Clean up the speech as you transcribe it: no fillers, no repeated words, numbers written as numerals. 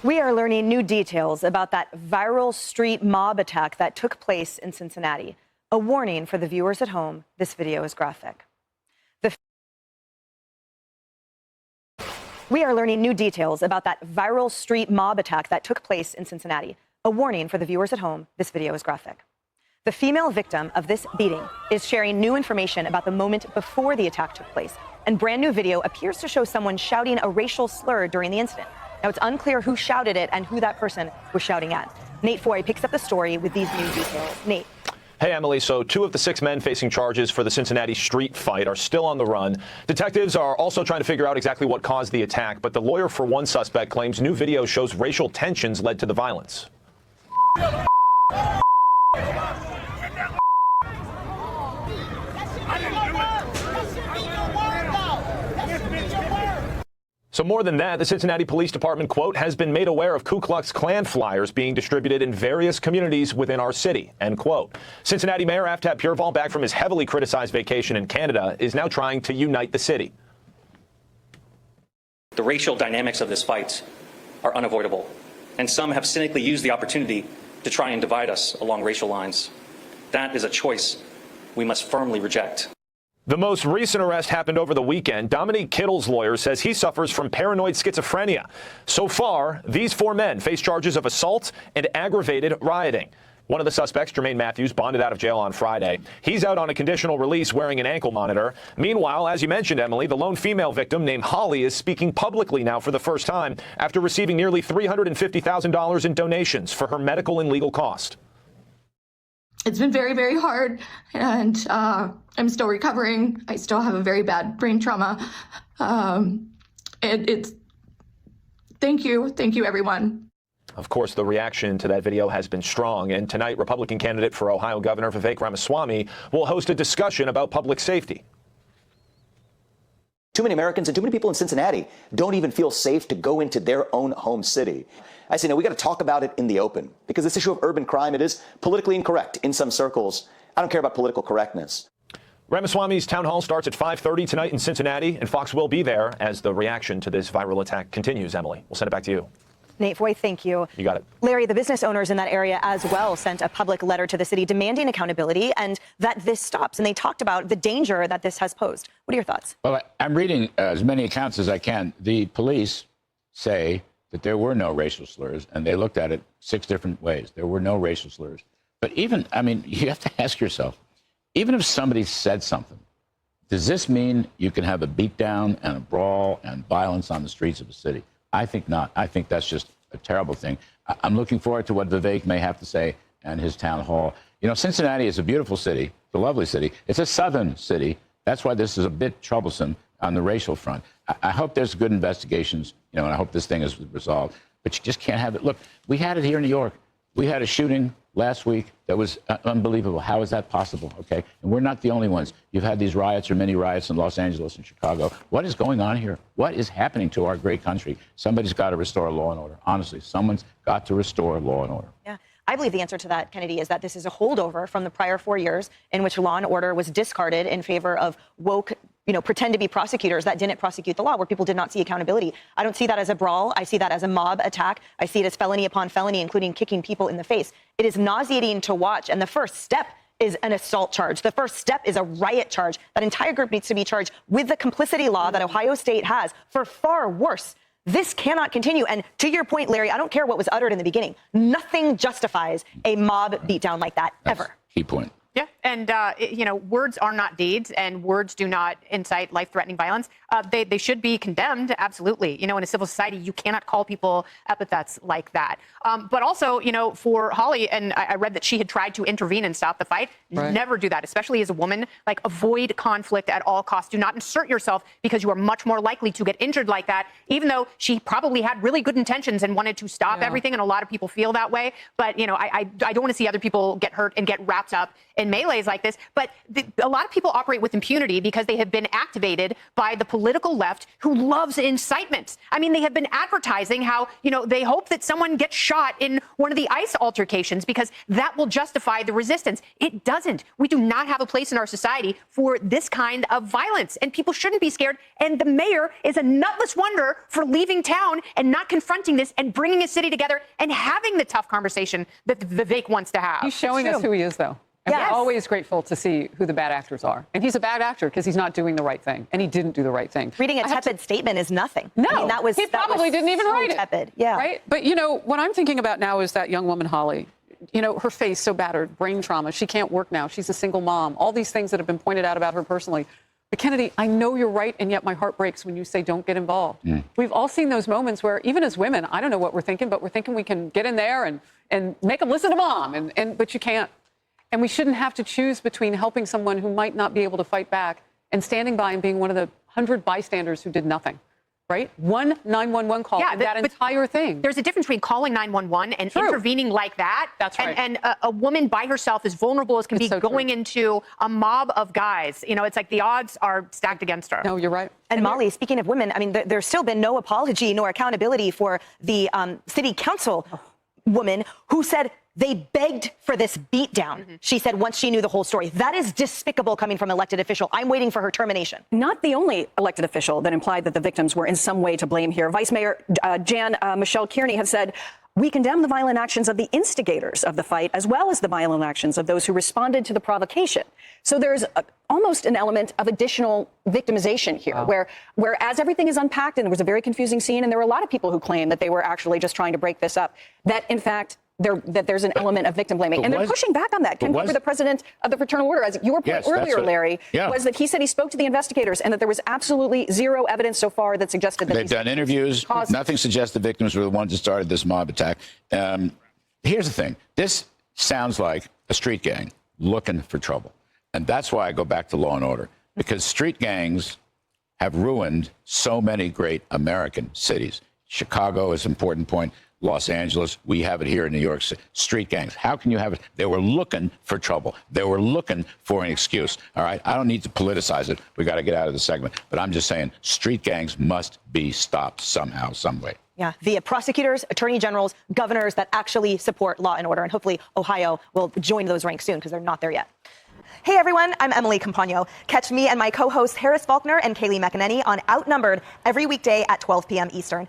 We are learning new details about that viral street mob attack that took place in Cincinnati. A warning for the viewers at home, this video is graphic. We are learning new details about that viral street mob attack that took place in Cincinnati. A warning for the viewers at home, this video is graphic. The female victim of this beating is sharing new information about the moment before the attack took place. And brand new video appears to show someone shouting a racial slur during the incident. Now, it's unclear who shouted it and who that person was shouting at. Nate Foy picks up the story with these new details. Nate. Hey, Emily. So 2 of the 6 men facing charges for the Cincinnati street fight are still on the run. Detectives are also trying to figure out exactly what caused the attack, but the lawyer for one suspect claims new video shows racial tensions led to the violence. So more than that, the Cincinnati Police Department, quote, has been made aware of Ku Klux Klan flyers being distributed in various communities within our city, end quote. Cincinnati Mayor Aftab Pureval, back from his heavily criticized vacation in Canada, is now trying to unite the city. The racial dynamics of this fight are unavoidable, and some have cynically used the opportunity to try and divide us along racial lines. That is a choice we must firmly reject. The most recent arrest happened over the weekend. Dominique Kittle's lawyer says he suffers from paranoid schizophrenia. So far, these 4 men face charges of assault and aggravated rioting. One of the suspects, Jermaine Matthews, bonded out of jail on Friday. He's out on a conditional release wearing an ankle monitor. Meanwhile, as you mentioned, Emily, the lone female victim named Holly is speaking publicly now for the first time after receiving nearly $350,000 in donations for her medical and legal cost. It's been very, very hard, and I'm still recovering. I still have a very bad brain trauma. Thank you, everyone. Of course, the reaction to that video has been strong, and tonight, Republican candidate for Ohio Governor Vivek Ramaswamy will host a discussion about public safety. Too many Americans and too many people in Cincinnati don't even feel safe to go into their own home city. I say, no, we got to talk about it in the open, because this issue of urban crime, it is politically incorrect in some circles. I don't care about political correctness. Ramaswamy's town hall starts at 5:30 tonight in Cincinnati, and Fox will be there as the reaction to this viral attack continues. Emily, we'll send it back to you. Nate Foy, thank you. You got it. Larry, the business owners in that area as well sent a public letter to the city demanding accountability and that this stops. And they talked about the danger that this has posed. What are your thoughts? Well, I'm reading as many accounts as I can. The police say that there were no racial slurs, and they looked at it 6 different ways. There were no racial slurs. But even, I mean, you have to ask yourself, even if somebody said something, does this mean you can have a beatdown and a brawl and violence on the streets of a city? I think not. I think that's just a terrible thing. I'm looking forward to what Vivek may have to say in his town hall. You know, Cincinnati is a beautiful city. It's a lovely city. It's a southern city. That's why this is a bit troublesome on the racial front. I hope there's good investigations, you know, and I hope this thing is resolved. But you just can't have it. Look, we had it here in New York. We had a shooting last week that was unbelievable. How is that possible? Okay. And we're not the only ones. You've had these riots or many riots in Los Angeles and Chicago. What is going on here? What is happening to our great country? Somebody's got to restore law and order. Honestly, someone's got to restore law and order. Yeah. I believe the answer to that, Kennedy, is that this is a holdover from the prior 4 years in which law and order was discarded in favor of woke, pretend to be prosecutors that didn't prosecute the law, where people did not see accountability. I don't see that as a brawl. I see that as a mob attack. I see it as felony upon felony, including kicking people in the face. It is nauseating to watch. And the first step is an assault charge. The first step is a riot charge. That entire group needs to be charged with the complicity law that Ohio State has for far worse. This cannot continue. And to your point, Larry, I don't care what was uttered in the beginning. Nothing justifies a mob beatdown like that, ever. Key point. Yeah, and, words are not deeds, and words do not incite life-threatening violence. They should be condemned, absolutely. In a civil society, you cannot call people epithets like that. But also, for Holly, and I read that she had tried to intervene and stop the fight. Right. Never do that, especially as a woman. Like, avoid conflict at all costs. Do not insert yourself, because you are much more likely to get injured like that, even though she probably had really good intentions and wanted to stop everything, and a lot of people feel that way. But, I don't want to see other people get hurt and get wrapped up in melee replays like this, but a lot of people operate with impunity because they have been activated by the political left who loves incitement. I mean, they have been advertising how, they hope that someone gets shot in one of the ICE altercations because that will justify the resistance. It doesn't. We do not have a place in our society for this kind of violence, and people shouldn't be scared. And the mayor is a nutless wonder for leaving town and not confronting this and bringing a city together and having the tough conversation that Vivek wants to have. He's showing us who he is, though. And Yes. we're always grateful to see who the bad actors are. And he's a bad actor because he's not doing the right thing. And he didn't do the right thing. Reading a tepid statement is nothing. No, I mean, he probably didn't even write it. Tepid. Yeah. Right? But, what I'm thinking about now is that young woman, Holly. Her face so battered, brain trauma. She can't work now. She's a single mom. All these things that have been pointed out about her personally. But Kennedy, I know you're right, and yet my heart breaks when you say don't get involved. We've all seen those moments where, even as women, I don't know what we're thinking, but we're thinking we can get in there and make them listen to mom, but you can't. And we shouldn't have to choose between helping someone who might not be able to fight back and standing by and being one of the 100 bystanders who did nothing. Right? One 911 call, that entire thing. There's a difference between calling 911 and intervening like that. That's right. And a woman by herself, as vulnerable as can be, so going into a mob of guys. It's like the odds are stacked against her. No, you're right. And Molly, speaking of women, I mean, there's still been no apology nor accountability for the city council woman who said they begged for this beatdown. She said once she knew the whole story. That is despicable coming from an elected official. I'm waiting for her termination. Not the only elected official that implied that the victims were in some way to blame here. Vice Mayor Michelle Kearney has said, we condemn the violent actions of the instigators of the fight, as well as the violent actions of those who responded to the provocation. So there's almost an element of additional victimization here, where as everything is unpacked, and there was a very confusing scene, and there were a lot of people who claim that they were actually just trying to break this up, that in fact, there's an element of victim blaming. And they're pushing back on that. Ken Cooper, the president of the Fraternal Order, as your point earlier, Larry, was that he said he spoke to the investigators and that there was absolutely zero evidence so far that suggested that they've done interviews. Nothing suggests the victims were the ones that started this mob attack. Here's the thing. This sounds like a street gang looking for trouble. And that's why I go back to law and order, because street gangs have ruined so many great American cities. Chicago is an important point. Los Angeles, we have it here in New York City. Street gangs. How can you have it? They were looking for trouble. They were looking for an excuse. All right. I don't need to politicize it. We got to get out of the segment. But I'm just saying street gangs must be stopped somehow, some way. Yeah, via prosecutors, attorney generals, governors that actually support law and order. And hopefully Ohio will join those ranks soon because they're not there yet. Hey, everyone, I'm Emily Campagno. Catch me and my co-hosts Harris Faulkner and Kaylee McEnany on Outnumbered every weekday at 12 p.m. Eastern.